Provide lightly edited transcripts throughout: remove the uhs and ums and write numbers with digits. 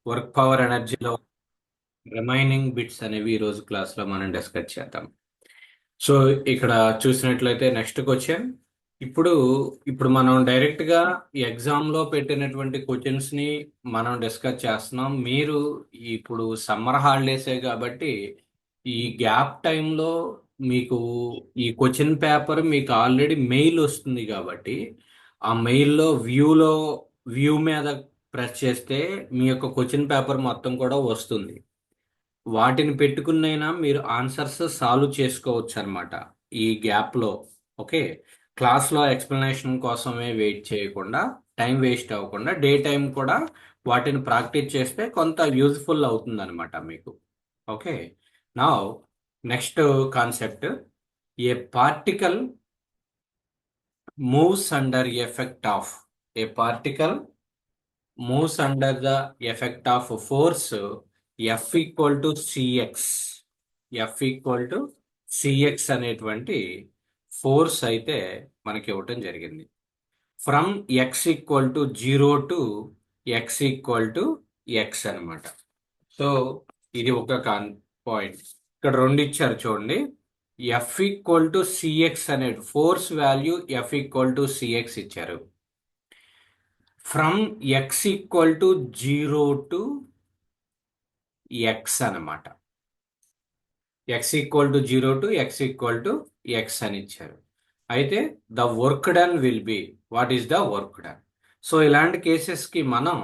Work power ఎనర్జీలో remaining bits అనేవి ఈ రోజు క్లాస్లో మనం డిస్కస్ చేద్దాం. సో ఇక్కడ చూసినట్లయితే నెక్స్ట్ క్వశ్చన్. ఇప్పుడు ఇప్పుడు మనం డైరెక్ట్గా ఈ ఎగ్జామ్లో పెట్టినటువంటి క్వశ్చన్స్ని మనం డిస్కస్ చేస్తున్నాం. మీరు ఇప్పుడు సమ్మర్ హాలిడేసే కాబట్టి ఈ గ్యాప్ టైంలో మీకు ఈ క్వశ్చన్ పేపర్ మీకు ఆల్రెడీ మెయిల్ వస్తుంది కాబట్టి ఆ మెయిల్లో వ్యూ మీద ప్రెస్ చేస్తే మీ యొక్క క్వశ్చన్ పేపర్ మొత్తం కూడా వస్తుంది. వాటిని పెట్టుకున్నైనా మీరు ఆన్సర్స్ సాల్వ్ చేసుకోవచ్చు అనమాట ఈ గ్యాప్లో. ఓకే, క్లాస్లో ఎక్స్ప్లెనేషన్ కోసమే వెయిట్ చేయకుండా, టైం వేస్ట్ అవ్వకుండా డే టైం కూడా వాటిని ప్రాక్టీస్ చేస్తే కొంత యూజ్ఫుల్ అవుతుంది అనమాట మీకు. ఓకే, నా next concept. A particle moves under effect of a particle moves under the effect of force F equal to CX. F equal to CX అనేటువంటి ఫోర్స్ అయితే మనకి ఇవ్వటం జరిగింది. From X equal to 0 to X equal to X అనమాట. So ఇది ఒక point. ఇక్కడ రెండు ఇచ్చారు చూడండి. ఎఫ్ ఈక్వల్ టు సిఎక్స్ అనేది force value, F equal to CX ఇచ్చారు. From X equal to 0 to X అనమాట. X equal to 0 to X equal to X అని ఇచ్చారు. అయితే the work done will be, what is the work done? So ఇలాంటి కేసెస్కి మనం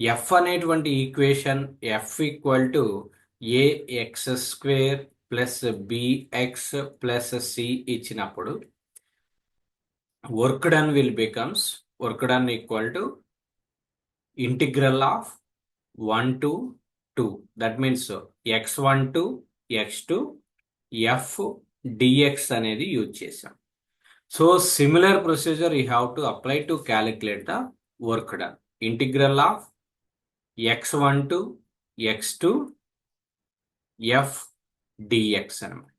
F అనేటువంటి equation F equal to AX square plus BX plus C ఇచ్చినప్పుడు work done will becomes work done equal to integral of 1 to 2. That means x1 to x2 F DX అనేది use చేసాం. So similar procedure you have to apply to calculate the work done. Integral of x1 to x2 F dx అనమాట.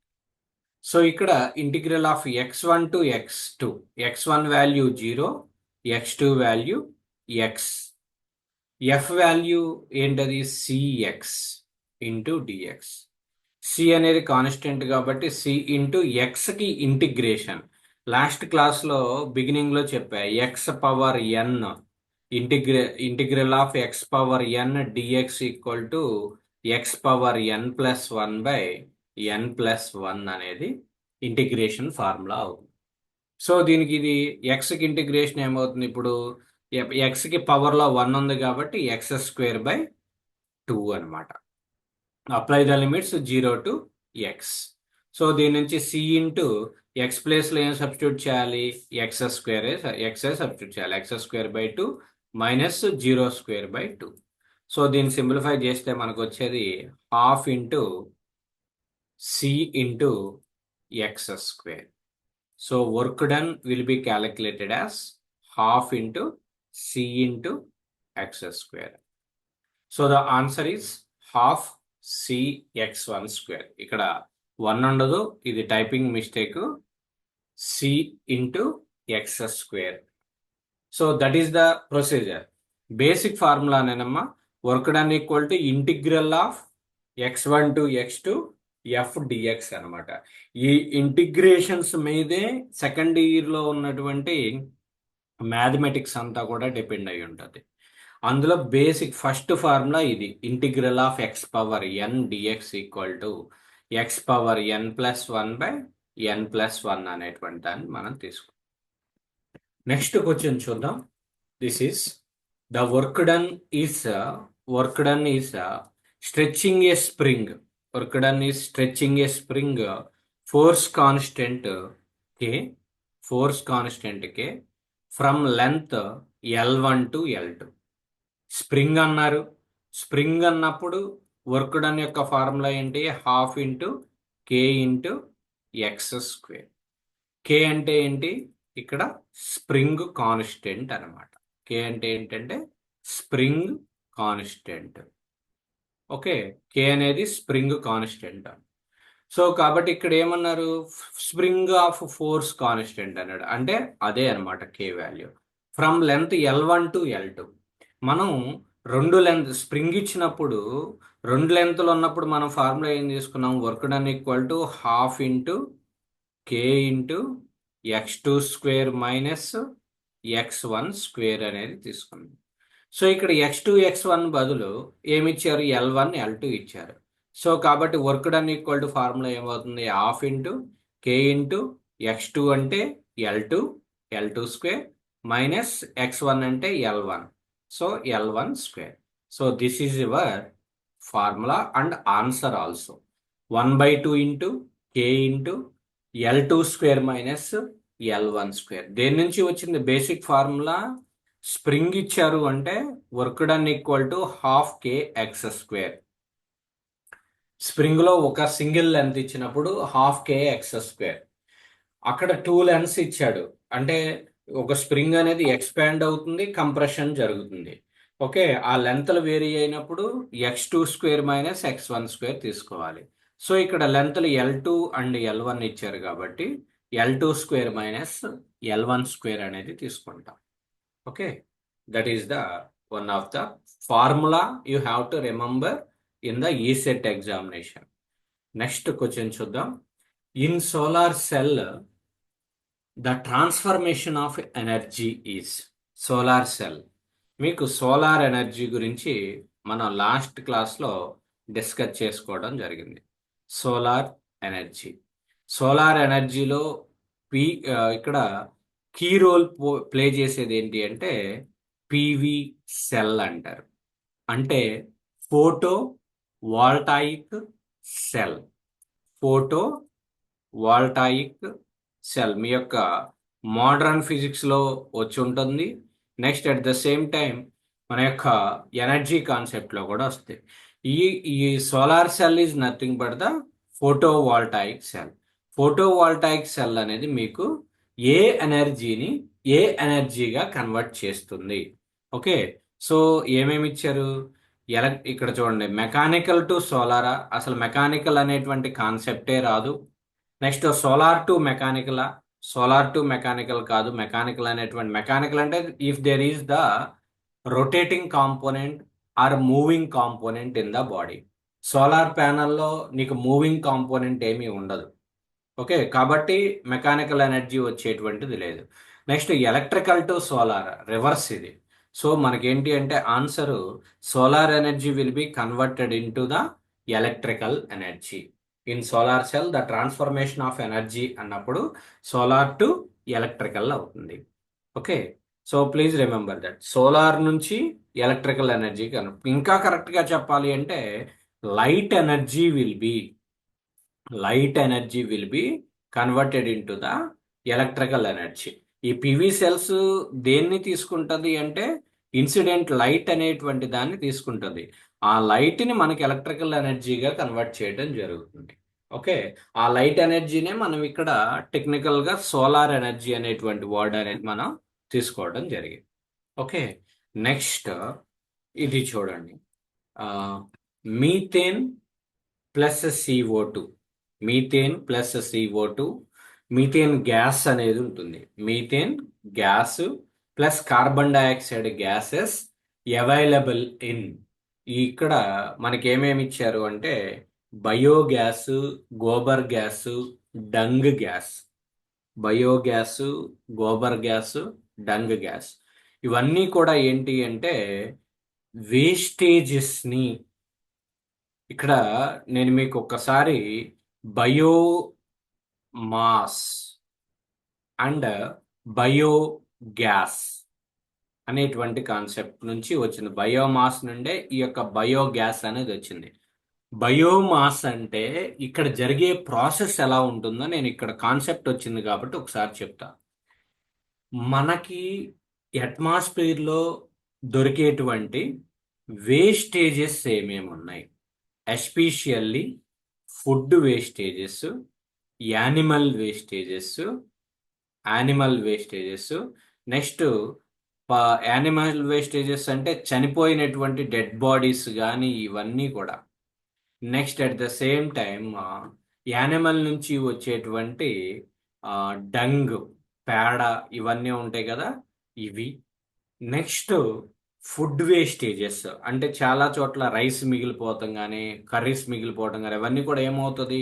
So ఇక్కడ integral of x1 to x2, x1 value 0, x2 value x, f value ఏంటది cx into dx. C అనేది constant కాబట్టి c into ఎక్స్కి integration. Last క్లాస్లో బిగినింగ్లో చెప్పా, x power n integral of x power n dx equal to x power n plus 1 by n plus 1 అనేది integration formula అవుతుంది. So దీనికి ఇది ఎక్స్కి ఇంటిగ్రేషన్ ఏమవుతుంది? ఇప్పుడు ఎక్స్కి పవర్లో 1 ఉంది కాబట్టి ఎక్స్ స్క్వేర్ బై 2 అనమాట. Apply the limits 0 to x. So దీని నుంచి సి ఇంటూ ఎక్స్ ప్లేస్లో ఏం సబ్స్టిట్యూట్ చేయాలి? ఎక్స్ స్క్వేర్ సబ్స్టిట్యూట్ చేయాలి. X square by 2 minus 0 square by 2. So దీన్ని సింప్లిఫై చేస్తే మనకు వచ్చేది half into c into x square. So work done will be calculated as half into c into x square. So the answer is half c x1 square. ఇక్కడ 1 ఉండదు, ఇది typing mistake. c into x square. So that is the procedure. Basic formula నేనమ్మా work done equal to integral of x1 to x2 F dx అనమాట. ఈ integrations మీదే second ఇయర్లో ఉన్నటువంటి mathematics అంతా కూడా డిపెండ్ అయి ఉంటుంది. అందులో బేసిక్ ఫస్ట్ ఫార్ములా ఇది, integral of x power n dx equal to x power n plus 1 by n plus 1 అనేటువంటి దాన్ని మనం తీసుకుంటాం. నెక్స్ట్ క్వశ్చన్ చూద్దాం. This is the work done is stretching a spring. Work done is stretching a spring. Force constant k from length L1 to L2. Spring అన్నారు. Spring అన్నప్పుడు work done యొక్క formula ఏంటి? Half into k into x square. కే అంటే ఏంటి? ఇక్కడ spring constant అనమాట. కే అంటే ఏంటంటే స్ప్రింగ్ కాన్స్టెంట్. ఓకే, కే అనేది స్ప్రింగ్ కాన్స్టెంట్. సో కాబట్టి ఇక్కడ ఏమన్నారు? స్ప్రింగ్ ఆఫ్ ఫోర్స్ కాన్స్టెంట్ అన్నాడు, అంటే అదే అనమాట K value. From length L1 to L2. మనం రెండు లెంత్ స్ప్రింగ్ ఇచ్చినప్పుడు రెండు లెంత్లు ఉన్నప్పుడు మనం ఫార్ములా ఏం తీసుకున్నాం, work done equal to half into k into x2 square minus x1 square అనేది తీసుకున్నాం. సో ఇక్కడ x2 x1 బదులు ఏమి ఇచ్చారు, L1 L2 ఇచ్చారు. సో కాబట్టి work done equal to formula ఏమవుతుంది, half into k into x2 అంటే L2 మైనస్ x1 అంటే L1, so L1 square. So this is your formula and answer also. 1/2 into k into L2 square minus L1 square. దేని నుంచి వచ్చింది basic formula, spring ఇచ్చారు అంటే work done equal to half K x2. Spring లో ఒక single length ఇచ్చినప్పుడు half కే x2. అక్కడ 2 lengths ఇచ్చాడు అంటే ఒక స్ప్రింగ్ అనేది ఎక్స్పాండ్ అవుతుంది, కంప్రెషన్ జరుగుతుంది. ఓకే, ఆ లెంత్లు వేరీ అయినప్పుడు x2 square minus x1 square తీసుకోవాలి. సో ఇక్కడ లెంత్లు L2 అండ్ L1 ఇచ్చారు కాబట్టి L2 square minus L1 square అనేది తీసుకుంటాం. Okay, that is the one of the formula you have to remember in the ECET examination. Next question చూద్దాం. In solar cell the transformation of energy is. Solar cell, మీకు solar energy గురించి మనం last క్లాస్లో discuss చేసుకోవడం జరిగింది. Solar energy, solar ఎనర్జీలో ఇక్కడ key role play చేసేది ఏంటి అంటే పివి సెల్ అంటారు. అంటే photovoltaic cell. Photovoltaic cell మీ యొక్క మోడర్న్ ఫిజిక్స్లో వచ్చి ఉంటుంది. Next at the same time మన యొక్క ఎనర్జీ కాన్సెప్ట్లో కూడా వస్తాయి. ఈ ఈ solar cell is nothing but the photovoltaic cell. Photovoltaic cell అనేది మీకు ఏ ఎనర్జీని ఏ ఎనర్జీగా కన్వర్ట్ చేస్తుంది. ఓకే, సో ఏమేమి ఇచ్చారు, ఇక్కడ చూడండి, మెకానికల్ టు సోలారా, అసలు మెకానికల్ అనేటువంటి కాన్సెప్టే రాదు. నెక్స్ట్ సోలార్ టు మెకానికలా, సోలార్ టు మెకానికల్ కాదు. మెకానికల్ అనేటువంటి, మెకానికల్ అంటే if there is the rotating component or moving component in the body. Solar ప్యానల్లో నీకు మూవింగ్ కాంపోనెంట్ ఏమీ ఉండదు. ఓకే, కాబట్టి మెకానికల్ ఎనర్జీ వచ్చేటువంటిది లేదు. Next electrical to solar, reverse ఇది. సో మనకేంటి అంటే answer solar energy will be converted in to the electrical energy. In solar cell the transformation of energy అన్నప్పుడు సోలార్ టు ఎలక్ట్రికల్ అవుతుంది. Okay, so please remember that solar నుంచి electrical energy. ఇంకా కరెక్ట్గా చెప్పాలి అంటే light energy will be converted in to the electrical energy. ఈ PV cells దేన్ని తీసుకుంటుంది అంటే ఇన్సిడెంట్ లైట్ అనేటువంటి దాన్ని తీసుకుంటుంది. ఆ లైట్ని మనకి ఎలక్ట్రికల్ ఎనర్జీగా కన్వర్ట్ చేయడం జరుగుతుంది. ఓకే, ఆ లైట్ ఎనర్జీనే మనం ఇక్కడ టెక్నికల్గా సోలార్ ఎనర్జీ అనేటువంటి వర్డ్ అనేది మనం తీసుకోవడం జరిగింది. ఓకే, నెక్స్ట్ ఇది చూడండి, methane plus CO2. Methane plus CO2, methane gas అనేది ఉంటుంది. Methane gas plus carbon dioxide gases available in. ఇక్కడ మనకి ఏమేమి ఇచ్చారు అంటే biogas, gobar gas, dung gas. Biogas, gobar gas, dung gas ఇవన్నీ కూడా ఏంటి అంటే వేస్టేజెస్ని, ఇక్కడ నేను మీకు ఒక్కసారి బయోమాస్ అండ్ బయోగ్యాస్ అనేటువంటి కాన్సెప్ట్ నుంచి వచ్చింది. బయోమాస్ నుండే ఈ యొక్క బయోగ్యాస్ అనేది వచ్చింది. బయోమాస్ అంటే ఇక్కడ జరిగే ప్రాసెస్ ఎలా ఉంటుందో నేను ఇక్కడ కాన్సెప్ట్ వచ్చింది కాబట్టి ఒకసారి చెప్తా. మనకి అట్మాస్ఫియర్లో దొరికేటువంటి వేస్టేజెస్ ఏమేమి ఉన్నాయి, especially food wastages, animal wastages. Next animal wastages అంటే చనిపోయినటువంటి డెడ్ బాడీస్ కానీ ఇవన్నీ కూడా. Next at the same time animal నుంచి వచ్చేటువంటి డంగ్, పేడ ఇవన్నీ ఉంటాయి కదా, ఇవి. నెక్స్ట్ ఫుడ్ వేస్టేజెస్ అంటే చాలా చోట్ల రైస్ మిగిలిపోవటం కానీ కర్రీస్ మిగిలిపోవటం కానీ అవన్నీ కూడా ఏమవుతుంది,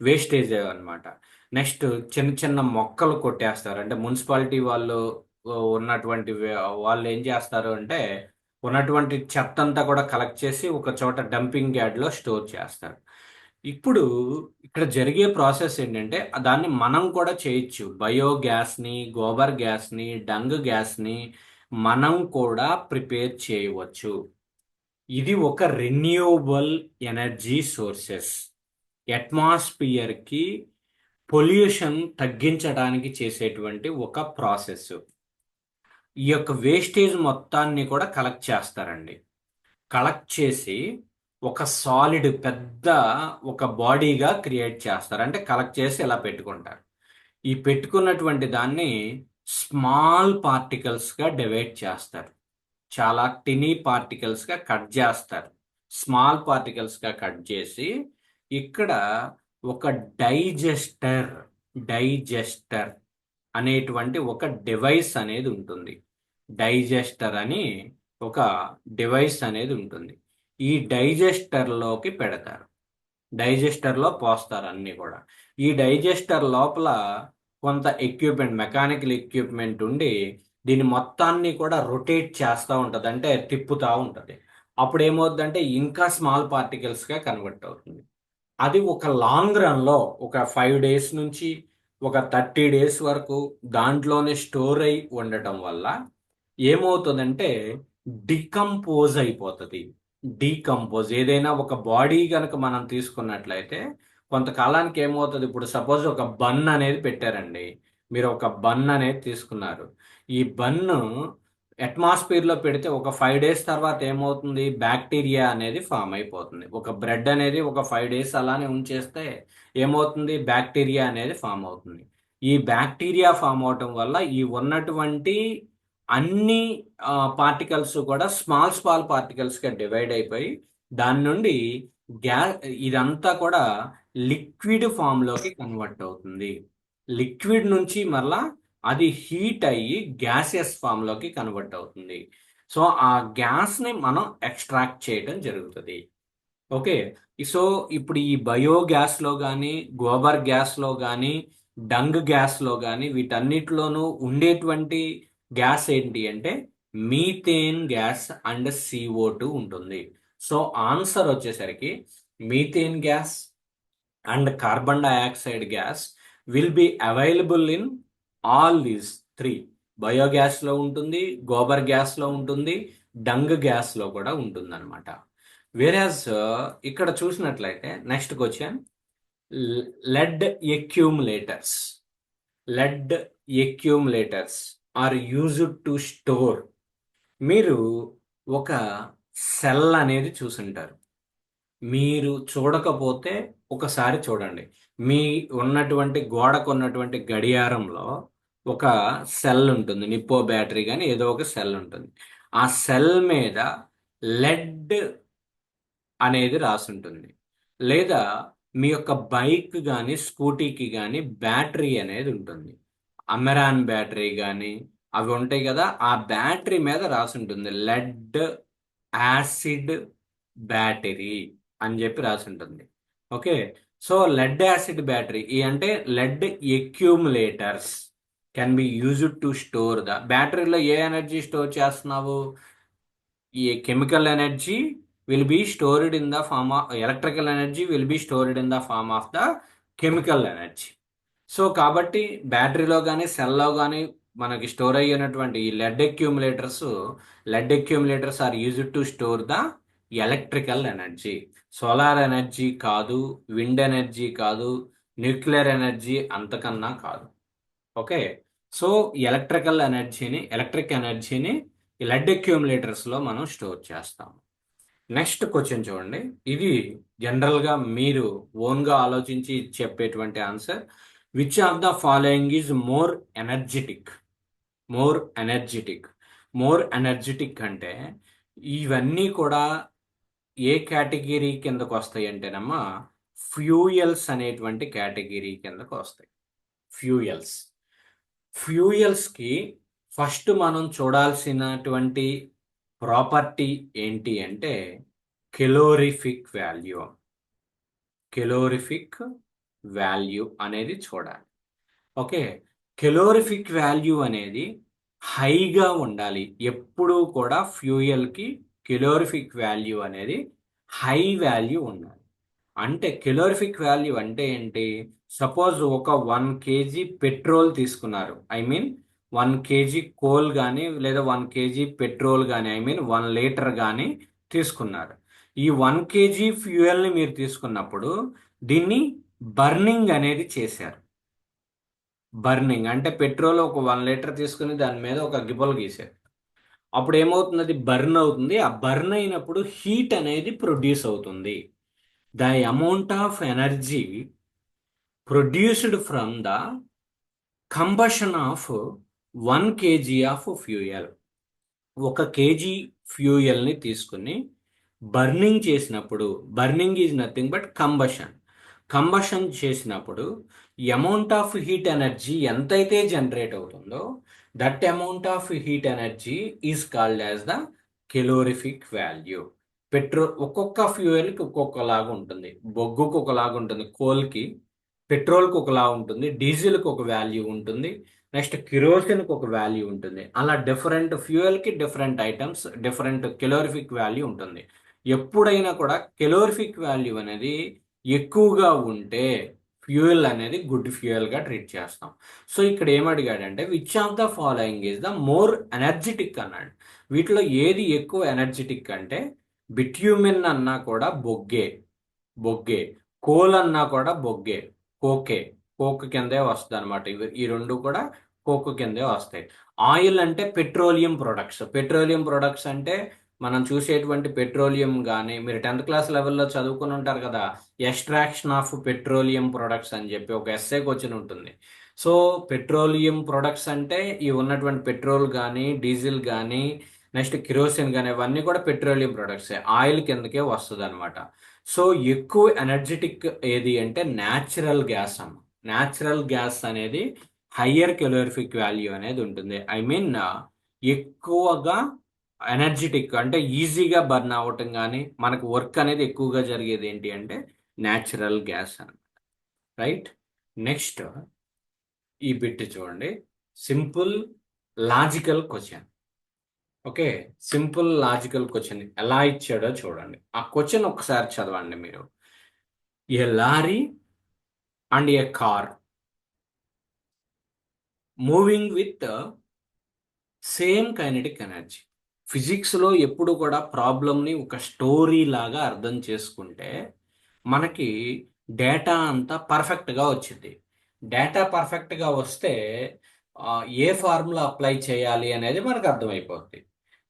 వేస్టేజ్ అన్నమాట. నెక్స్ట్ చిన్న చిన్న మొక్కలు కొట్టేస్తారు. అంటే మున్సిపాలిటీ వాళ్ళు ఉన్నటువంటి వాళ్ళు ఏం చేస్తారు అంటే ఉన్నటువంటి చెత్త అంతా కూడా కలెక్ట్ చేసి ఒక చోట డంపింగ్ యార్డ్లో స్టోర్ చేస్తారు. ఇప్పుడు ఇక్కడ జరిగే ప్రాసెస్ ఏంటంటే దాన్ని మనం కూడా చేయొచ్చు. బయోగ్యాస్ని, గోబర్ గ్యాస్ని, డంగ్ గ్యాస్ని మనం కూడా ప్రిపేర్ చేయవచ్చు. ఇది ఒక రెన్యూవబుల్ ఎనర్జీ సోర్సెస్. అట్మాస్ఫియర్కి పొల్యూషన్ తగ్గించడానికి చేసేటువంటి ఒక ప్రాసెస్. ఈ యొక్క వేస్టేజ్ మొత్తాన్ని కూడా కలెక్ట్ చేస్తారండి. కలెక్ట్ చేసి ఒక సాలిడ్ పెద్ద ఒక బాడీగా క్రియేట్ చేస్తారు. అంటే కలెక్ట్ చేసి ఇలా పెట్టుకుంటారు. ఈ పెట్టుకున్నటువంటి దాన్ని స్మాల్ పార్టికల్స్గా డివైడ్ చేస్తారు. చాలా టినీ పార్టికల్స్గా కట్ చేస్తారు. స్మాల్ పార్టికల్స్గా కట్ చేసి ఇక్కడ ఒక డైజెస్టర్ డైజెస్టర్ అనేటువంటి ఒక డివైస్ అనేది ఉంటుంది. డైజెస్టర్ అని ఒక డివైస్ అనేది ఉంటుంది. ఈ డైజెస్టర్లోకి పెడతారు. డైజెస్టర్లో పోస్తారు అన్నీ కూడా. ఈ డైజెస్టర్ లోపల కొంత ఎక్విప్మెంట్, మెకానికల్ ఎక్విప్మెంట్ ఉండి దీన్ని మొత్తాన్ని కూడా రొటేట్ చేస్తూ ఉంటుంది. అంటే తిప్పుతూ ఉంటుంది. అప్పుడు ఏమవుతుందంటే ఇంకా స్మాల్ పార్టికల్స్గా కన్వర్ట్ అవుతుంది. అది ఒక లాంగ్ రన్లో ఒక 5 డేస్ నుంచి ఒక 30 డేస్ వరకు దాంట్లోనే స్టోర్ అయి ఉండటం వల్ల ఏమవుతుందంటే డికంపోజ్ అయిపోతుంది. డీకంపోజ్ ఏదైనా ఒక బాడీ కనుక మనం తీసుకున్నట్లయితే కొంతకాలానికి ఏమవుతుంది, ఇప్పుడు సపోజ్ ఒక బన్ అనేది పెట్టారండి. మీరు ఒక బన్ అనేది తీసుకున్నారు. ఈ బన్ను అట్మాస్ఫియర్లో పెడితే ఒక 5 డేస్ తర్వాత ఏమవుతుంది, బ్యాక్టీరియా అనేది ఫామ్ అయిపోతుంది. ఒక బ్రెడ్ అనేది ఒక 5 డేస్ అలానే ఉంచేస్తే ఏమవుతుంది, బ్యాక్టీరియా అనేది ఫామ్ అవుతుంది. ఈ బ్యాక్టీరియా ఫామ్ అవటం వల్ల ఈ ఉన్నటువంటి అన్ని పార్టికల్స్ కూడా స్మాల్ స్మాల్ పార్టికల్స్గా డివైడ్ అయిపోయి దాని నుండి గ్యా ఇదంతా కూడా లిక్విడ్ ఫామ్లోకి కన్వర్ట్ అవుతుంది. లిక్విడ్ నుంచి మళ్ళా అది హీట్ అయ్యి గ్యాసియస్ ఫామ్లోకి కన్వర్ట్ అవుతుంది. సో ఆ గ్యాస్ని మనం ఎక్స్ట్రాక్ట్ చేయడం జరుగుతుంది. ఓకే. సో ఇప్పుడు ఈ బయోగ్యాస్లో కానీ, గోబర్ గ్యాస్లో కానీ, డంగ్ గ్యాస్లో కానీ వీటన్నిటిలోనూ ఉండేటువంటి గ్యాస్ ఏంటి అంటే మీథేన్ గ్యాస్ అండ్ CO2 ఉంటుంది. సో ఆన్సర్ వచ్చేసరికి methane gas and carbon dioxide gas will be available in all these 3. బయోగ్యాస్లో ఉంటుంది, గోబర్ గ్యాస్లో ఉంటుంది, డంగ్ గ్యాస్లో కూడా ఉంటుంది అనమాట. వేరాజ్ ఇక్కడ చూసినట్లయితే next question, lead accumulators. Lead accumulators are used to store. మీరు ఒక సెల్ అనేది చూసుంటారు. మీరు చూడకపోతే ఒకసారి చూడండి. మీ ఉన్నటువంటి గోడకు ఉన్నటువంటి గడియారంలో ఒక సెల్ ఉంటుంది. నిప్పో బ్యాటరీ కానీ ఏదో ఒక సెల్ ఉంటుంది. ఆ సెల్ మీద లెడ్ అనేది రాసి ఉంటుంది. లేదా మీ యొక్క బైక్ కానీ స్కూటీకి కానీ బ్యాటరీ అనేది ఉంటుంది. అమెరాన్ బ్యాటరీ కానీ అవి ఉంటాయి కదా, ఆ బ్యాటరీ మీద రాసి ఉంటుంది లెడ్ యాసిడ్ బ్యాటరీ అని చెప్పి రాసి ఉంటుంది. Okay. So lead acid battery అంటే lead accumulators can be used to store the. బ్యాటరీలో ఏ ఎనర్జీ స్టోర్ చేస్తున్నావు, ఈ chemical energy will be stored in the form of electrical energy will be stored in the form of the chemical energy. So కాబట్టి బ్యాటరీలో కానీ సెల్లో కానీ మనకి స్టోర్ అయ్యినటువంటి ఈ lead accumulators are used to store the electrical energy. Solar energy కాదు, wind energy కాదు, న్యూక్లియర్ ఎనర్జీ అంతకన్నా కాదు. ఓకే. సో ఎలక్ట్రిక్ ఎనర్జీని లెడ్ అక్యూములేటర్స్లో మనం స్టోర్ చేస్తాం. నెక్స్ట్ క్వశ్చన్ చూడండి. ఇది జనరల్గా మీరు ఓన్గా ఆలోచించి చెప్పేటువంటి answer. Which of the following is more energetic? More energetic అంటే ఇవన్నీ కూడా ఏ కేటగిరీ కిందకు వస్తాయి అంటేనమ్మా ఫ్యూయల్స్ అనేటువంటి కేటగిరీ కిందకు వస్తాయి. ఫ్యూయల్స్కి ఫస్ట్ మనం చూడాల్సినటువంటి ప్రాపర్టీ ఏంటి అంటే కెలోరిఫిక్ వాల్యూ. కెలోరిఫిక్ వాల్యూ అనేది చూడాలి. ఓకే, కెలోరిఫిక్ వాల్యూ అనేది హైగా ఉండాలి. ఎప్పుడూ కూడా ఫ్యూయల్కి కెలోరిఫిక్ వాల్యూ అనేది హై వాల్యూ ఉండాలి. అంటే కెలోరిఫిక్ వాల్యూ అంటే ఏంటి? సపోజ్ ఒక 1 kg పెట్రోల్ తీసుకున్నారు, ఐ మీన్ 1 kg కోల్ కానీ లేదా 1 kg పెట్రోల్ కానీ, ఐ మీన్ 1 లీటర్ కానీ తీసుకున్నారు. ఈ 1 kg ఫ్యూయల్ని మీరు తీసుకున్నప్పుడు దీన్ని బర్నింగ్ అనేది చేశారు. బర్నింగ్ అంటే పెట్రోల్ ఒక 1 లీటర్ తీసుకుని దాని మీద ఒక గిబ్బలు గీశారు. అప్పుడు ఏమవుతుంది? అది బర్న్ అవుతుంది. ఆ బర్న్ అయినప్పుడు హీట్ అనేది ప్రొడ్యూస్ అవుతుంది. The amount of energy produced from the combustion of 1 kg of fuel. 1 kg ఫ్యూయల్ని తీసుకుని బర్నింగ్ చేసినప్పుడు, burning is nothing but combustion చేసినప్పుడు అమౌంట్ ఆఫ్ హీట్ ఎనర్జీ ఎంతైతే జనరేట్ అవుతుందో that amount of heat energy is called as the calorific value. ఒక్కొక్క ఫ్యూయల్కి ఒక్కొక్కలాగా ఉంటుంది. బొగ్గుకు ఒకలాగా ఉంటుంది, కోల్కి, పెట్రోల్కి ఒకలా ఉంటుంది, డీజిల్కి ఒక వాల్యూ ఉంటుంది, నెక్స్ట్ కిరోసిన్కి ఒక వాల్యూ ఉంటుంది. అలా డిఫరెంట్ ఫ్యూయల్కి different items different calorific value ఉంటుంది. ఎప్పుడైనా కూడా కెలోరిఫిక్ వాల్యూ అనేది ఎక్కువగా ఉంటే ఫ్యూయల్ అనేది గుడ్ ఫ్యూయల్గా ట్రీట్ చేస్తాం. సో ఇక్కడ ఏమడిగాడంటే which of the following is the more energetic అన్నాడు. వీటిలో ఏది ఎక్కువ ఎనర్జెటిక్ అంటే బిట్యూమిన్ అన్నా కూడా బొగ్గే, కోల్ అన్నా కూడా బొగ్గే, కోక్ కిందే వస్తుంది అనమాట. ఈ రెండు కూడా కోక్ కిందే వస్తాయి. ఆయిల్ అంటే పెట్రోలియం ప్రొడక్ట్స్ అంటే మనం చూసేటువంటి పెట్రోలియం కానీ, మీరు 10th క్లాస్ లెవెల్లో చదువుకుని ఉంటారు కదా, ఎక్స్ట్రాక్షన్ ఆఫ్ పెట్రోలియం ప్రొడక్ట్స్ అని చెప్పి ఒక ఎస్సే క్వశ్చన్ ఉంటుంది. సో పెట్రోలియం ప్రొడక్ట్స్ అంటే ఈ ఉన్నటువంటి పెట్రోల్ కానీ, డీజిల్ కానీ, నెక్స్ట్ కిరోసిన్ కానీ, ఇవన్నీ కూడా పెట్రోలియం ప్రొడక్ట్సే, ఆయిల్ కిందకే వస్తుంది అనమాట. సో ఎక్కువ ఎనర్జెటిక్ ఏది అంటే న్యాచురల్ గ్యాస్ అమ్మ. న్యాచురల్ గ్యాస్ అనేది హయ్యర్ కెలోరిఫిక్ వాల్యూ అనేది ఉంటుంది. ఐ మీన్ ఎక్కువగా ఎనర్జెటిక్ అంటే ఈజీగా బర్న్ అవ్వటం కానీ, మనకు వర్క్ అనేది ఎక్కువగా జరిగేది ఏంటి అంటే న్యాచురల్ గ్యాస్ అని. రైట్, నెక్స్ట్ ఈ బిట్ చూడండి. Simple logical question. Okay, simple logical question ఎలా ఇచ్చాడో చూడండి. ఆ క్వశ్చన్ ఒకసారి చదవండి మీరు. A lorry and a car moving with same kinetic energy. ఫిజిక్స్లో ఎప్పుడు కూడా ప్రాబ్లమ్ని ఒక స్టోరీ లాగా అర్థం చేసుకుంటే మనకి డేటా అంతా పర్ఫెక్ట్గా వచ్చింది. డేటా పర్ఫెక్ట్గా వస్తే ఏ ఫార్ములా అప్లై చేయాలి అనేది మనకు అర్థమైపోద్ది.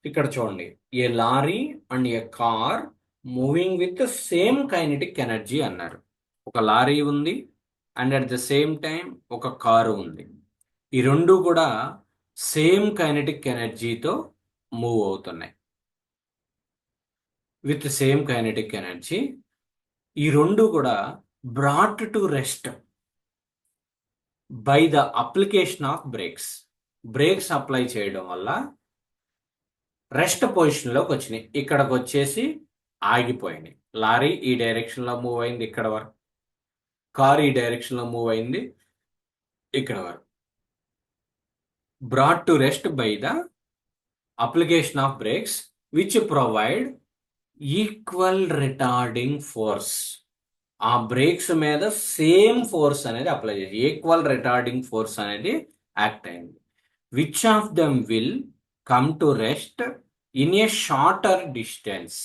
ఇక్కడ చూడండి, a lorry and a car moving with same kinetic energy అన్నారు. ఒక లారీ ఉంది and at the same time ఒక కారు ఉంది. ఈ రెండు కూడా సేమ్ కైనెటిక్ ఎనర్జీతో మూవ్ అవుతున్నాయి. విత్ సేమ్ కైనెటిక్ ఎనర్జీ ఈ రెండు కూడా brought to rest by the application of brakes apply చేయడం వల్ల రెస్ట్ పొజిషన్లోకి వచ్చినాయి. ఇక్కడికి వచ్చేసి ఆగిపోయినాయి. లారీ ఈ డైరెక్షన్లో మూవ్ అయింది ఇక్కడ వరకు, కారు ఈ డైరెక్షన్లో మూవ్ అయింది ఇక్కడ వరకు. Brought to rest by the application of brakes which provide equal retarding force. ఆ బ్రేక్స్ మీద సేమ్ ఫోర్స్ అనేది అప్లై చేసి ఈక్వల్ రిటార్డింగ్ ఫోర్స్ అనేది యాక్ట్ అయింది. Which of them will come to rest in a shorter distance.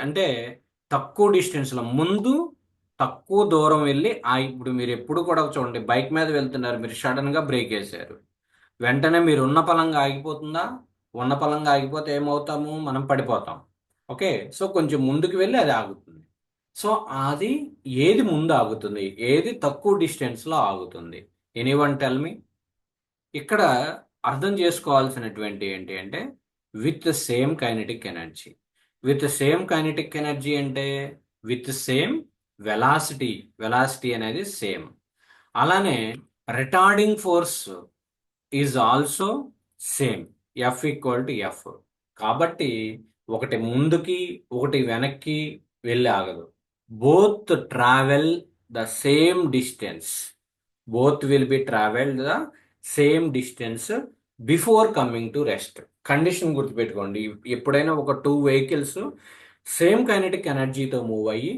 అంటే తక్కువ డిస్టెన్స్లో ముందు తక్కువ దూరం వెళ్ళి ఇప్పుడు మీరు ఎప్పుడు కూడా చూడండి, బైక్ మీద వెళ్తున్నారు, మీరు సడన్గా బ్రేక్ వేసారు, వెంటనే మీరు ఉన్న పలంగా ఆగిపోతుందా? ఉన్న పలంగా ఆగిపోతే ఏమవుతాము? మనం పడిపోతాం. ఓకే, సో కొంచెం ముందుకు వెళ్ళి అది ఆగుతుంది. సో అది ఏది ముందు ఆగుతుంది, ఏది తక్కువ డిస్టెన్స్లో ఆగుతుంది? Anyone tell me. ఇక్కడ అర్థం చేసుకోవాల్సినటువంటి ఏంటి అంటే with same kinetic energy. With same kinetic energy అంటే విత్ సేమ్ వెలాసిటీ అనేది సేమ్. అలానే retarding force is also same. F equal to F. కాబట్టి ఒకటి ముందుకి ఒకటి వెనక్కి వెళ్ళి ఆగదు. Both travel the same distance. Both will be travelled the same distance before coming to rest. Condition గుర్తుపెట్టుకోండి, ఎప్పుడైనా ఒక టూ వెహికల్స్ సేమ్ కైనెటిక్ ఎనర్జీతో మూవ్ అయ్యి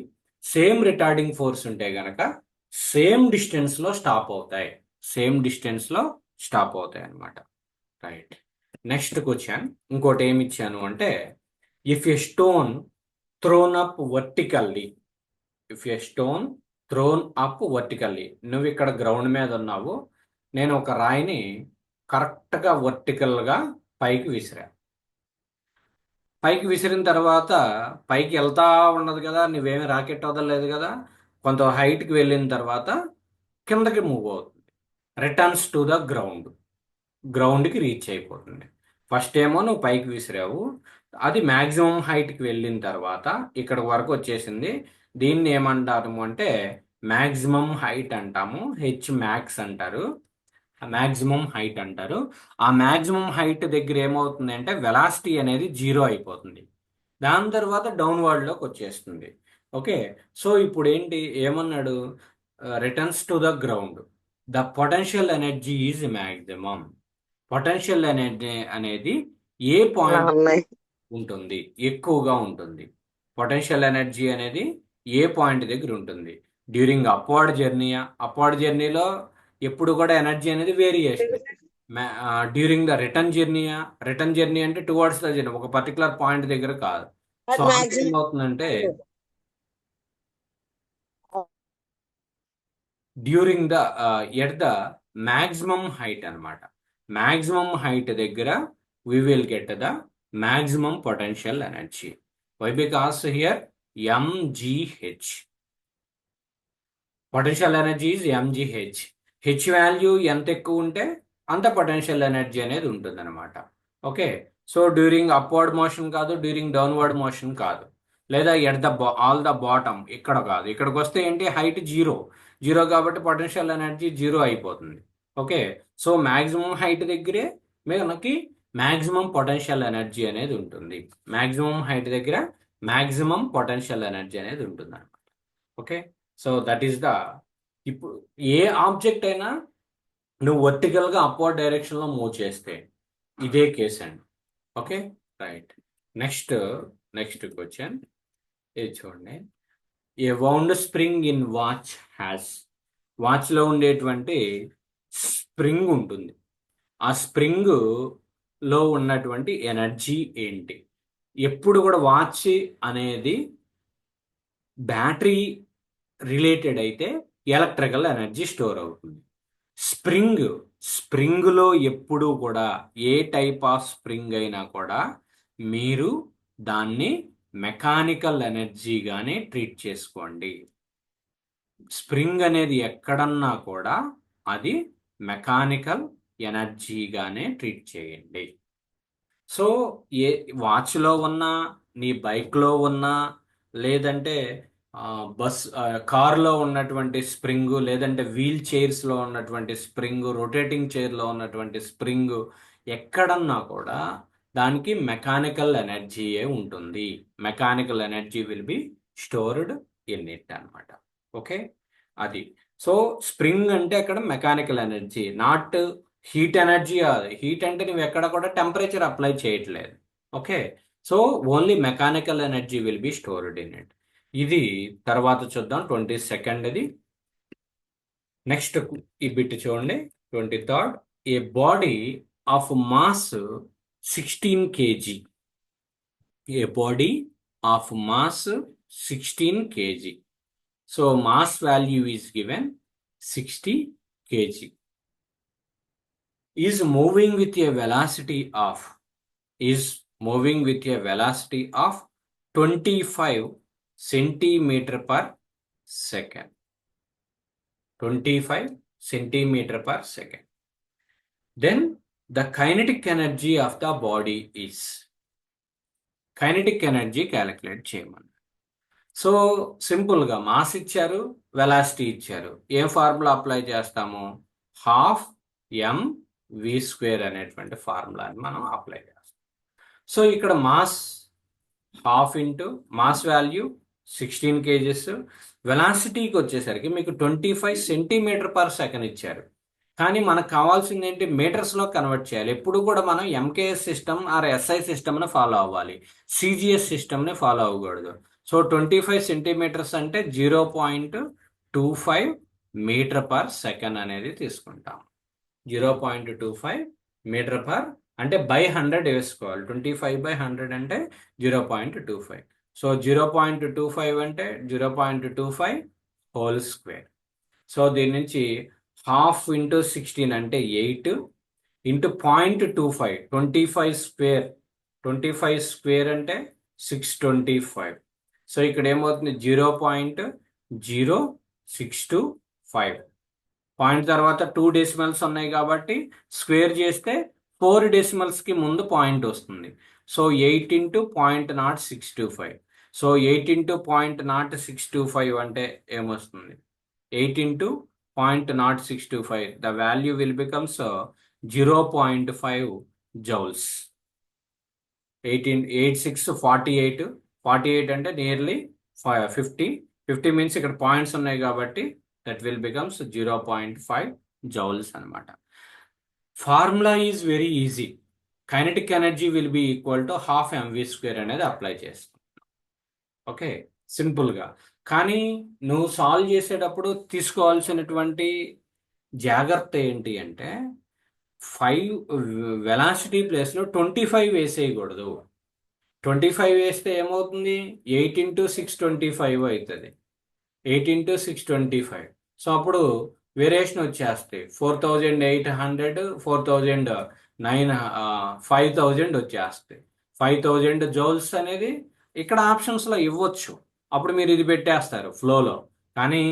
సేమ్ రిటార్డింగ్ ఫోర్స్ ఉంటే గనక సేమ్ డిస్టెన్స్లో స్టాప్ అవుతాయి. సేమ్ డిస్టెన్స్లో స్టాప్ అవుతాయి అన్నమాట. రైట్. నెక్స్ట్ క్వశ్చన్ ఇంకోటి ఏమి ఇచ్చాను అంటే, if a stone thrown up vertically, if a stone thrown up vertically, నువ్వు ఇక్కడ గ్రౌండ్ మీద ఉన్నావు, నేను ఒక రాయిని కరెక్ట్గా వర్టికల్గా పైకి విసిరా. పైకి విసిరిన తర్వాత పైకి వెళ్తా ఉన్నది కదా, నువ్వేమి రాకెట్ వదలలేదు కదా, కొంత హైట్కి వెళ్ళిన తర్వాత కిందకి మూవ్ అవుతుంది. రిటర్న్స్ టు ద గ్రౌండ్, గ్రౌండ్కి రీచ్ అయిపోతుంది. ఫస్ట్ ఏమో నువ్వు పైకి విసిరావు, అది మ్యాక్సిమం హైట్కి వెళ్ళిన తర్వాత ఇక్కడ వరకు వచ్చేసింది. దీన్ని ఏమంటాము అంటే మ్యాక్సిమం హైట్ అంటాము, హెచ్ మ్యాక్స్ అంటారు, మ్యాక్సిమం హైట్ అంటారు. ఆ మ్యాక్సిమం హైట్ దగ్గర ఏమవుతుంది అంటే వెలాసిటీ అనేది జీరో అయిపోతుంది. దాని తర్వాత డౌన్వర్డ్లోకి వచ్చేస్తుంది. ఓకే, సో ఇప్పుడు ఏంటి ఏమన్నాడు, returns to the ground, the potential energy is maximum. Potential energy అనేది ఏ పాయింట్ ఉన్నాయి. ఉంటుంది, ఎక్కువగా ఉంటుంది. పొటెన్షియల్ ఎనర్జీ అనేది ఏ పాయింట్ దగ్గర ఉంటుంది? డ్యూరింగ్ అప్వర్డ్ జర్నీ, అప్వర్డ్ జర్నీలో ఎప్పుడు కూడా ఎనర్జీ అనేది variation. During the return journey, return journey అంటే టువర్డ్స్ ద జర్నీ, ఒక పర్టికులర్ పాయింట్ దగ్గర కాదు. సో అది అంటే మాక్సిమం. ఏమవుతుందంటే during the at the maximum height అనమాట. మ్యాక్సిమం హైట్ దగ్గర we will get the maximum potential energy. Why? Because here mgh, potential energy is MGH. H value ఎంత ఎక్కువ ఉంటే అంత పొటెన్షియల్ ఎనర్జీ అనేది ఉంటుంది అనమాట. Okay, so during upward motion కాదు, డ్యూరింగ్ డౌన్వర్డ్ మోషన్ కాదు, లేదా at the all the bottom ఇక్కడ కాదు. ఇక్కడికి వస్తే ఏంటి, హైట్ జీరో, జీరో కాబట్టి పొటెన్షియల్ ఎనర్జీ జీరో అయిపోతుంది. ఓకే, సో మ్యాక్సిమం హైట్ దగ్గరే మనకి మ్యాక్సిమం పొటెన్షియల్ ఎనర్జీ అనేది ఉంటుంది. మ్యాక్సిమం హైట్ దగ్గర మ్యాక్సిమం పొటెన్షియల్ ఎనర్జీ అనేది ఉంటుంది అనమాట. Okay, so that is the, ఇప్పుడు ఏ ఆబ్జెక్ట్ అయినా నువ్వు వర్టికల్గా అప్వర్డ్ డైరెక్షన్లో మూవ్ చేస్తే ఇదే కేస్ అండి. Okay, right. Next next question ఇది చూడండి. A wound spring in watch has, వాచ్లో ఉండేటువంటి స్ప్రింగ్ ఉంటుంది, ఆ స్ప్రింగ్ లో ఉన్నటువంటి ఎనర్జీ ఏంటి? ఎప్పుడు కూడా వాచ్ అనేది బ్యాటరీ రిలేటెడ్ అయితే ఎలక్ట్రికల్ ఎనర్జీ స్టోర్ అవుతుంది. స్ప్రింగ్లో ఎప్పుడు కూడా ఏ టైప్ ఆఫ్ స్ప్రింగ్ అయినా కూడా మీరు దాన్ని మెకానికల్ ఎనర్జీగానే ట్రీట్ చేసుకోండి. స్ప్రింగ్ అనేది ఎక్కడన్నా కూడా అది మెకానికల్ ఎనర్జీగానే ట్రీట్ చేయండి. సో ఏ వాచ్లో ఉన్నా, నీ బైక్లో ఉన్నా, లేదంటే కార్లో ఉన్నటువంటి స్ప్రింగ్, లేదంటే వీల్ చైర్స్లో ఉన్నటువంటి స్ప్రింగ్, రొటేటింగ్ చైర్లో ఉన్నటువంటి స్ప్రింగ్, ఎక్కడన్నా కూడా దానికి మెకానికల్ ఎనర్జీయే ఉంటుంది. Mechanical energy will be stored in it అనమాట. ఓకే, అది. సో స్ప్రింగ్ అంటే అక్కడ mechanical energy, not heat energy. Heat అంటే నువ్వు ఎక్కడ కూడా టెంపరేచర్ అప్లై చేయట్లేదు. Okay, so only mechanical energy will be stored in it. ఇది తర్వాత చూద్దాం 22nd. నెక్స్ట్ ఈ బిట్ చూడండి, 23rd. A body of mass 16 kg, A body of mass 16 kg. So mass value is given 60 kg, is moving with a velocity of, is moving with a velocity of 25 centimeter per second. 25 centimeter per second. Then the kinetic energy of the body is, kinetic energy calculate చేయమని. So సింపుల్గా mass ఇచ్చారు, velocity ఇచ్చారు, ఏం formula apply చేస్తాము, ½ m V square అనేటువంటి ఫార్ములాని మనం apply చేస్తాం. So ఇక్కడ mass half into mass value 16 kgs, వెలాసిటీకి వచ్చేసరికి మీకు 25 cm/s ఇచ్చారు. కానీ మనకు కావాల్సింది ఏంటి, మీటర్స్లో కన్వర్ట్ చేయాలి. ఎప్పుడు కూడా మనం ఎంకేఎస్ సిస్టమ్ ఆర్ ఎస్ఐ సిస్టమ్ని ఫాలో అవ్వాలి, సిజిఎస్ సిస్టమ్ని ఫాలో అవ్వకూడదు. సో 25 cm అంటే 0.25 మీటర్/సెకండ్ అనేది తీసుకుంటాం. 0.25 మీటర్/, అంటే బై 100 వేసుకోవాలి. 25/100 అంటే 0.25. సో 0.25 అంటే 0.25 హోల్ స్క్వేర్. సో దీని నుంచి హాఫ్ ఇంటూ 16 అంటే 8 ఇంటూ 0.25, 25 స్క్వేర్ అంటే 625. సో ఇక్కడ ఏమవుతుంది, 0.0625. పాయింట్ తర్వాత 2 డెసిమల్స్ ఉన్నాయి కాబట్టి స్క్వేర్ చేస్తే 4 డెసిమల్స్కి ముందు పాయింట్ వస్తుంది. So 8 into 0.0625. సో 8 ఇంటూ 0.0625 అంటే ఏమొస్తుంది, 8 into 0.0625, the value will becomes 0.5 joules. 8 6 48, 48 అంటే నియర్లీ 50 మీన్స్ ఇక్కడ పాయింట్స్ ఉన్నాయి కాబట్టి that will becomes 0.5 joules అనమాట. Formula is very easy. Kinetic energy will B equal to half mv square అనేది apply చేస్తాం. Okay, సింపుల్గా. కానీ నువ్వు సాల్వ్ చేసేటప్పుడు తీసుకోవాల్సినటువంటి జాగ్రత్త ఏంటి అంటే 5 వెలాసిటీ ప్లేస్లో 25 వేసేయకూడదు. 25 వేస్తే ఏమవుతుంది, 8 ఇంటూ 625 అవుతుంది. 8 ఇంటూ 625. సో అప్పుడు వేరియేషన్ వచ్చేస్తాయి. 4800, 4009, 5000 వచ్చేస్తాయి. 5000 జౌల్స్ అనేది ఇక్కడ ఆప్షన్స్లో ఇవ్వచ్చు. అప్పుడు మీరు ఇది పెట్టేస్తారు ఫ్లోలో. కానీ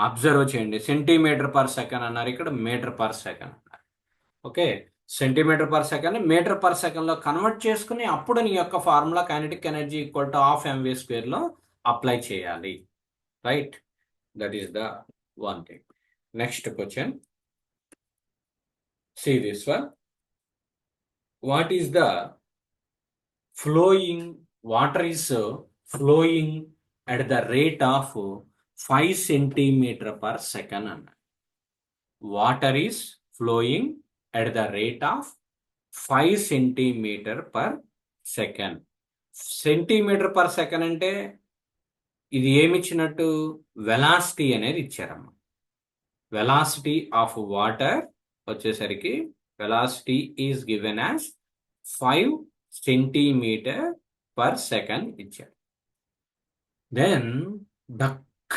అబ్జర్వ్ చేయండి, సెంటీమీటర్/సెకండ్ అన్నారు, ఇక్కడ మీటర్/సెకండ్ అన్నారు. ఓకే, సెంటీమీటర్/సెకండ్ మీటర్/సెకండ్లో కన్వర్ట్ చేసుకుని అప్పుడు నీ యొక్క formula kinetic energy equal to half mv స్క్వేర్లో అప్లై చేయాలి. Right? That is the one thing. Next question. See this one. What is the flowing, water is flowing at the rate of 5 cm/s. Water is flowing at the rate of 5 cm/s. cm/s అంటే ఇది ఏమి ఇచ్చినట్టు, velocity అనేది ఇచ్చారమ్మ. Velocity of water వచ్చేసరికి velocity is given as 5 cm/s ఇచ్చారు. Then the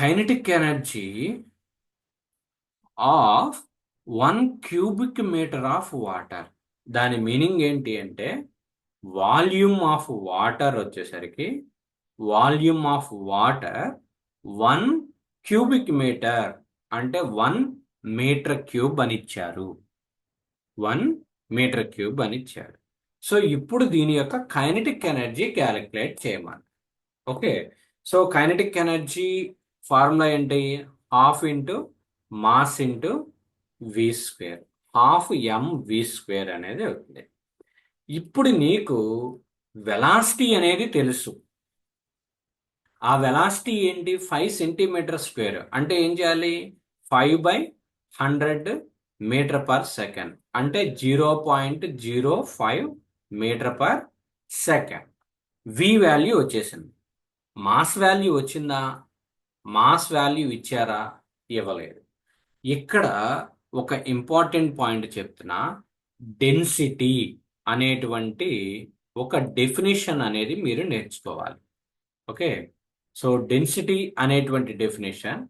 kinetic energy of 1 cubic meter ఆఫ్ water. దాని మీనింగ్ ఏంటి అంటే వాల్యూమ్ ఆఫ్ వాటర్ వచ్చేసరికి volume of water 1 cubic meter అంటే 1 మీటర్ క్యూబ్ అని ఇచ్చారు. 1 మీటర్ క్యూబ్ అని ఇచ్చారు. సో ఇప్పుడు దీని యొక్క కైనెటిక్ ఎనర్జీ క్యాలిక్యులేట్ చేయమని. Okay, so kinetic energy formula ఏంటి, half into mass into V square, half mv square అనేది అవుతుంది. ఇప్పుడు నీకు వెలాసిటీ అనేది తెలుసు. ఆ వెలాసిటీ ఏంటి, 5 cm² అంటే ఏం చేయాలి, 5/100 మీటర్/సెకండ్ అంటే 0.05 మీటర్/సెకండ్. వి వాల్యూ వచ్చేసింది. మాస్ వాల్యూ వచ్చిందా, మాస్ వాల్యూ ఇచ్చారా, ఇవ్వలేదు. ఇక్కడ ఒక ఇంపార్టెంట్ పాయింట్ చెప్తున్నా, డెన్సిటీ అనేటువంటి ఒక డెఫినేషన్ అనేది మీరు నేర్చుకోవాలి. ఓకే, సో డెన్సిటీ అనేటువంటి definition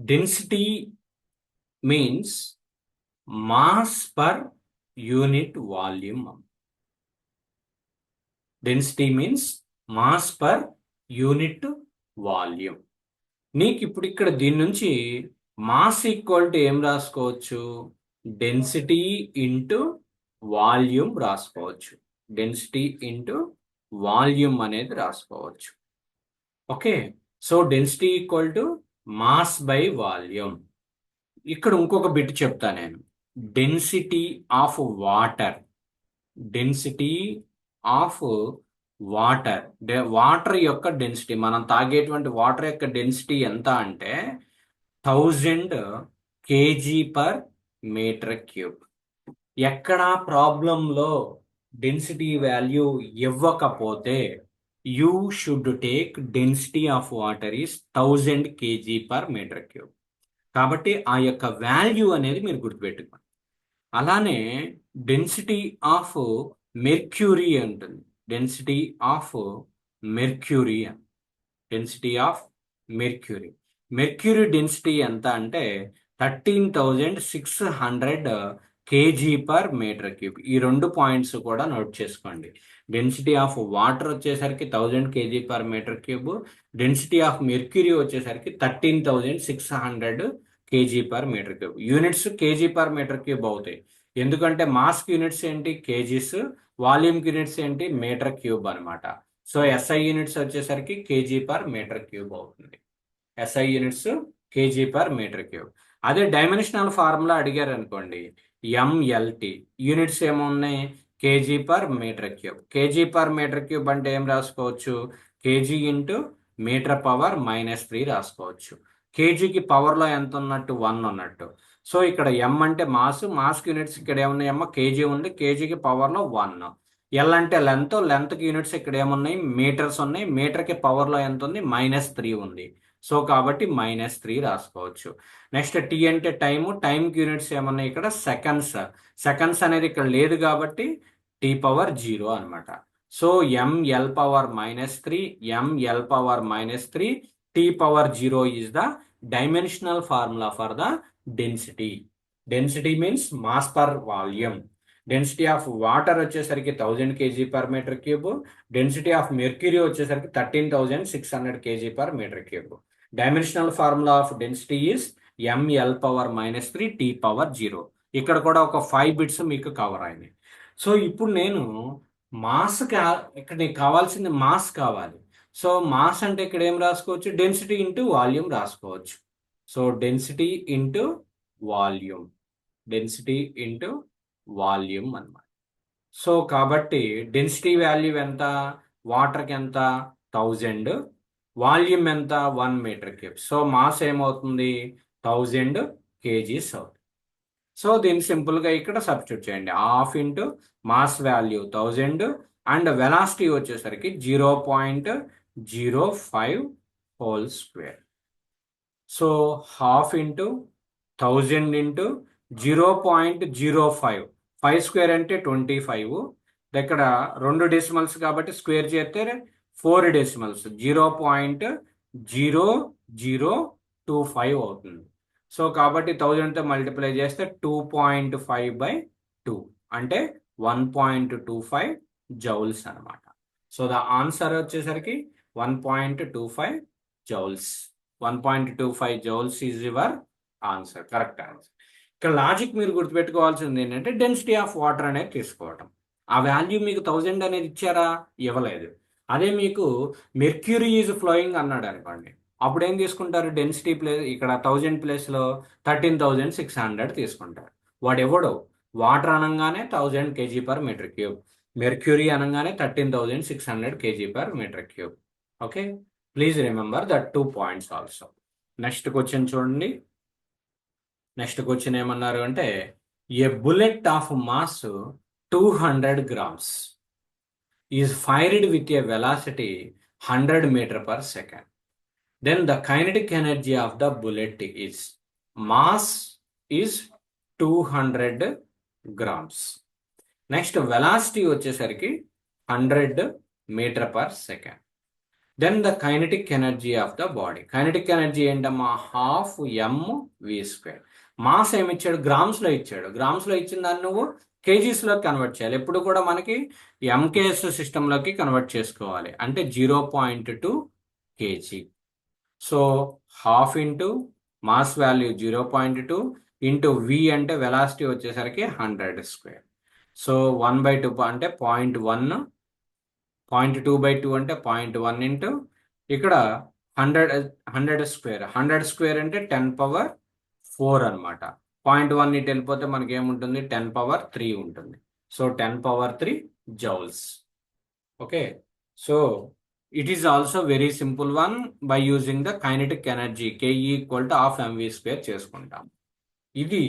density means mass per unit volume. Density means mass per unit volume. నీకు ఇప్పుడు ఇక్కడ దీని నుంచి మాస్ ఈక్వల్ టు ఏం రాసుకోవచ్చు, డెన్సిటీ ఇంటూ వాల్యూమ్ రాసుకోవచ్చు. డెన్సిటీ ఇంటూ వాల్యూమ్ అనేది రాసుకోవచ్చు. Okay, so density equal to mass by volume. ఇక్కడ ఇంకొక బిట్ చెప్తా నేను. Density of water, density of water, water యొక్క డెన్సిటీ, మనం తాగేటువంటి వాటర్ యొక్క డెన్సిటీ ఎంత అంటే 1000 kg పర్ మీటర్ క్యూబ్. ఎక్కడ ప్రాబ్లంలో డెన్సిటీ వాల్యూ ఇవ్వకపోతే you should take density of water is 1000 kg per metre cube. కాబట్టి ఆ యొక్క వాల్యూ అనేది మీరు గుర్తుపెట్టుకోండి. అలానే డెన్సిటీ ఆఫ్ మెర్క్యూరీ ఉంటుంది. Density of mercury, density of mercury, mercury density ఎంత అంటే 13,600 kg పర్ మీటర్ క్యూబ్. ఈ రెండు పాయింట్స్ కూడా నోట్ చేసుకోండి. డెన్సిటీ ఆఫ్ వాటర్ వచ్చేసరికి 1000 kg per metre cube, density of mercury వచ్చేసరికి 13,600 kg per metre cube. Units kg per metre cube అవుతాయి, ఎందుకంటే మాస్కి యూనిట్స్ ఏంటి కేజీస్, వాల్యూమ్కి యూనిట్స్ ఏంటి మీటర్ క్యూబ్ అనమాట. సో ఎస్ఐ యూనిట్స్ వచ్చేసరికి కేజీ పర్ మీటర్ క్యూబ్ అవుతుంది. SI units kg per metre cube. అదే డైమెన్షనల్ ఫార్ములా అడిగారు అనుకోండి, ఎంఎల్టి యూనిట్స్ ఏమున్నాయి kg per metre cube. Kg per metre cube అంటే ఏం రాసుకోవచ్చు, కేజీ ఇంటూ మీటర్ పవర్ -3 రాసుకోవచ్చు. కేజీకి పవర్లో ఎంత ఉన్నట్టు 1 ఉన్నట్టు. సో ఇక్కడ ఎం అంటే మాస్కి యూనిట్స్ ఇక్కడ ఏమున్నాయి అమ్మ కేజీ ఉంది, కేజీకి పవర్లో 1. ఎల్ అంటే లెంత్కి యూనిట్స్ ఇక్కడ ఏమున్నాయి మీటర్స్ ఉన్నాయి, మీటర్కి పవర్లో ఎంత ఉంది -3 ఉంది. సో కాబట్టి -3 రాసుకోవచ్చు. నెక్స్ట్ టీ అంటే టైంకి యూనిట్స్ ఏమన్నాయి ఇక్కడ సెకండ్స్. సెకండ్స్ అనేది ఇక్కడ లేదు కాబట్టి టీ పవర్ 0 అనమాట. So ML power -3, ML power -3, T power 0 is the dimensional formula for the density. Density means mass per volume. Density of water వచ్చేసరికి 1000 kg per metre cube, density of mercury వచ్చేసరికి 13,600 kg per metre cube. Dimensional formula of density is ML power -3, T power 0. ఇక్కడ కూడా ఒక 5 bits మీకు cover అయింది. So ఇప్పుడు నేను mass ఇక్కడ నీకు కావాల్సింది మాస్ కావాలి. సో మాస్ అంటే ఇక్కడ ఏం రాసుకోవచ్చు, డెన్సిటీ ఇంటూ వాల్యూమ్ రాసుకోవచ్చు. So density into volume, density into volume అన్నమాట. సో కాబట్టి డెన్సిటీ వాల్యూ ఎంత, వాటర్కి ఎంత 1000, వాల్యూమ్ ఎంత 1 మీటర్ క్యూబ్. సో మాస్ ఏమవుతుంది 1000 kgs అవుతుంది. సో దీన్ని సింపుల్గా ఇక్కడ సబ్స్టిట్యూట్ చేయండి. Half into mass value 1000 and velocity వచ్చేసరికి 0.05 whole square. So half into 1000 into 0.05, 5 square అంటే 25. ఇక్కడ 2 డెసిమల్స్ కాబట్టి స్క్వేర్ చేస్తే 4 డెసిమల్స్ 0.0025 అవుతుంది. సో కాబట్టి 1000తో మల్టిప్లై చేస్తే 2.5/2 అంటే 1.25 జౌల్స్ అనమాట. సో ద ఆన్సర్ వచ్చేసరికి 1.25 joules. 1.25 joules is your answer, correct answer. ఇక్కడ లాజిక్ మీరు గుర్తుపెట్టుకోవాల్సింది ఏంటంటే డెన్సిటీ ఆఫ్ వాటర్ అనేది తీసుకోవటం. ఆ వాల్యూ మీకు 1000 అనేది ఇచ్చారా, ఇవ్వలేదు. అదే మీకు మెర్క్యూరీ ఈజ్ ఫ్లోయింగ్ అన్నాడు అనుకోండి, అప్పుడు ఏం తీసుకుంటారు, డెన్సిటీ ప్లేస్ ఇక్కడ 1000 ప్లేస్లో 13,600 తీసుకుంటారు. వాడు ఎవడో వాటర్ అనగానే 1000 kg per metre cube, mercury అనగానే 13,600 kg per metre cube. Okay, please remember that 2 points also. Next question చూడండి. నెక్స్ట్ క్వశ్చన్ ఏమన్నారు అంటే, a bullet of mass 200 grams is fired with a velocity 100 meter per second. Then the kinetic energy of the bullet is, mass is 200 grams. Next velocity వచ్చేసరికి 100 meter per second. Then the kinetic energy of the body. Kinetic energy ఏంటమ్మా, ½ mv². Mass ఏమి ఇచ్చాడు, గ్రామ్స్లో ఇచ్చాడు. గ్రామ్స్లో ఇచ్చిన దాన్ని నువ్వు కేజీస్లో convert చేయాలి. ఎప్పుడు కూడా మనకి ఎంకేఎస్ సిస్టంలోకి కన్వర్ట్ చేసుకోవాలి. అంటే 0.2 kg. So half into mass value 0.2 into V అంటే వెలాసిటీ వచ్చేసరికి 100². సో 1/2 అంటే 0.1 0.2/2 అంటే 0.1 ఇంటూ ఇక్కడ 100 స్క్వేర్ అంటే 10⁴ అనమాట. 0.1 ఇటు వెళ్ళిపోతే మనకి ఏముంటుంది, 10⁻³ ఉంటుంది. So 10⁻³ joules. Okay, so it is also very simple one. By using the kinetic energy KE = ½ mv² చేసుకుంటాం. ఇది